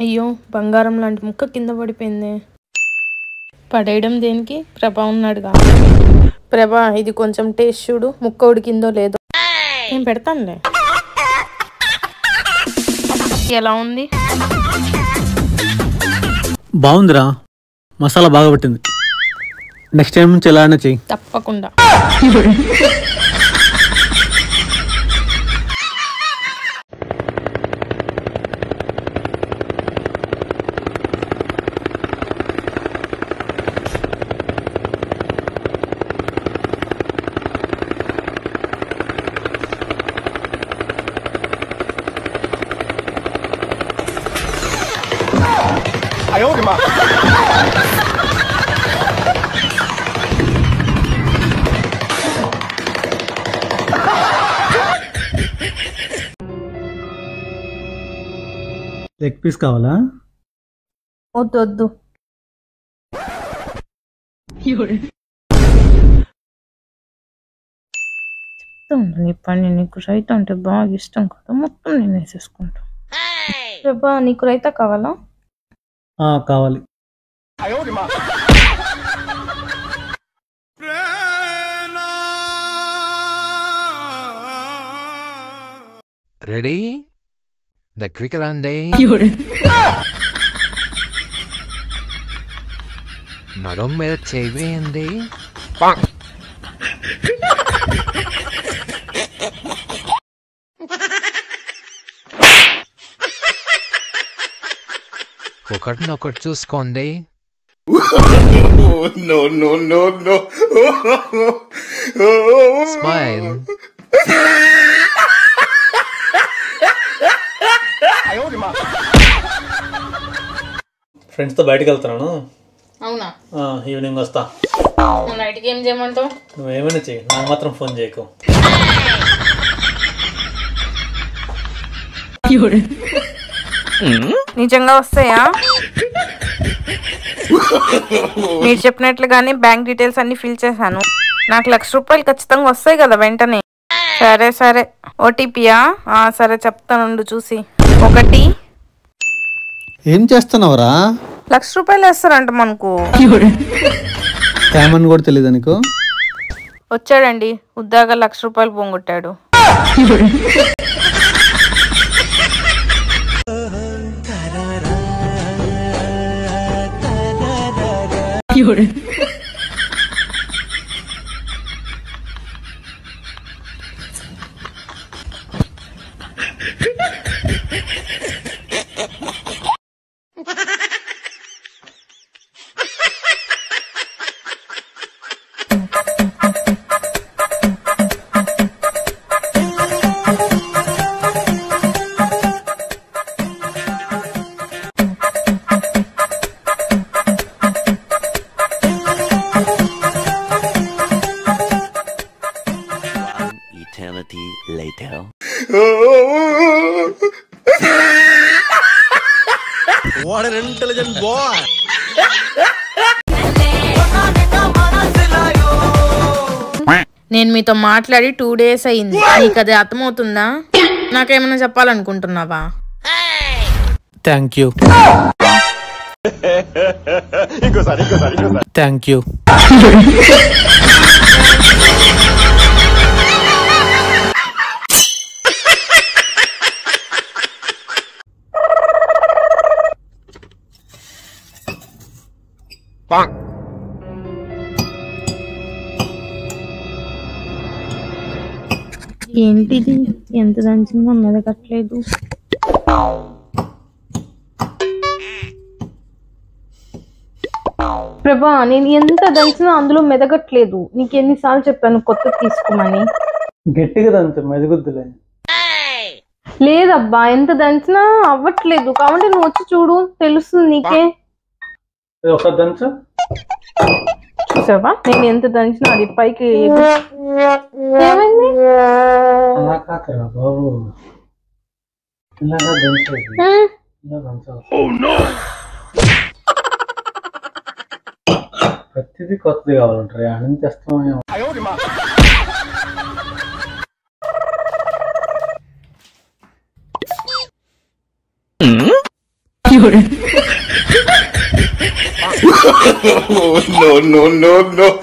అయ్యో బంగారం లాంటి ముక్క కింద పడిపోయింది. పడేయడం దేనికి, ప్రభా ఉన్నాడుగా. ప్రభా ఇది కొంచెం టేస్ట్ చూడు, ముక్క ఉడికిందో లేదో. నేను పెడతానులే. ఎలా ఉంది? బాగుందిరా, మసాలా బాగా పట్టింది. నెక్స్ట్ టైం నుంచి ఎలా అయినా చెయ్యి. తప్పకుండా. లెగ్ పీస్ కావాలా? వద్దు వద్దు. చెప్తాను నీ పని. నీకు రైతా అంటే బాగా ఇష్టం కదా, మొత్తం నేను వేసేసుకుంటా. ప్రభా నీకు రైతా కావాలా? కావాలి. Ready? The quicker and day. నడుం మీద చెయ్యండి. ఒకటినొకటి చూసుకోండి. స్మైల్. ఫ్రెండ్స్తో బయటకు వెళ్తున్నాను. అవునా? ఈవినింగ్ వస్తా. నైట్కి ఏం చేయమంటావు? నువ్వేమైనా చెయ్యి, నాకు మాత్రం ఫోన్ చేయకు. నిజంగా వస్తాయా? మీరు చెప్పినట్లుగానే బ్యాంక్ డీటెయిల్స్ అన్ని ఫిల్ చేశాను. నాకు ₹1,00,000 ఖచ్చితంగా వస్తాయి కదా వెంటనే. సరే సరే. ఓటీపీయా? సరే చెప్తానుండు చూసి. 1. ఏం చేస్తున్నావురా? ₹1,00,000 వేస్తారంట మనకు. ఏమని కూడా తెలియదు నీకు? వచ్చాడండి, ఉద్దాగా ₹1,00,000 పోగొట్టాడు. Later. What an intelligent boy! నేను మీతో మాట్లాడి 2 days అయింది. నీకు అది అర్థమవుతుందా? నాకేమైనా చెప్పాలనుకుంటున్నావా? Thank you. Thank you. ఏంటిది? ఎంత దంచిందో మెదగట్లేదు. ప్రభా నేను ఎంత దంచినా అందులో మెదగట్లేదు. నీకు ఎన్నిసార్లు చెప్పాను కొత్త తీసుకోమని. గట్టిగా దంచు, మెదగుద్దులే. లేదబ్బా, ఎంత దంచినా అవ్వట్లేదు. కాబట్టి నువ్వు వచ్చి చూడు, తెలుస్తుంది నీకే. ఒక దంచు. చూసావా నేను ఎంత దంచినా అది పైకి. ఏమైంది? అలా కాకరా బాబు, ఇలాగా దంచేది. ఇలా దంచాలి. ప్రతిదీ కొత్తది కావాలంటారు. అన్ని తెస్తామేమో. no, no, no, no.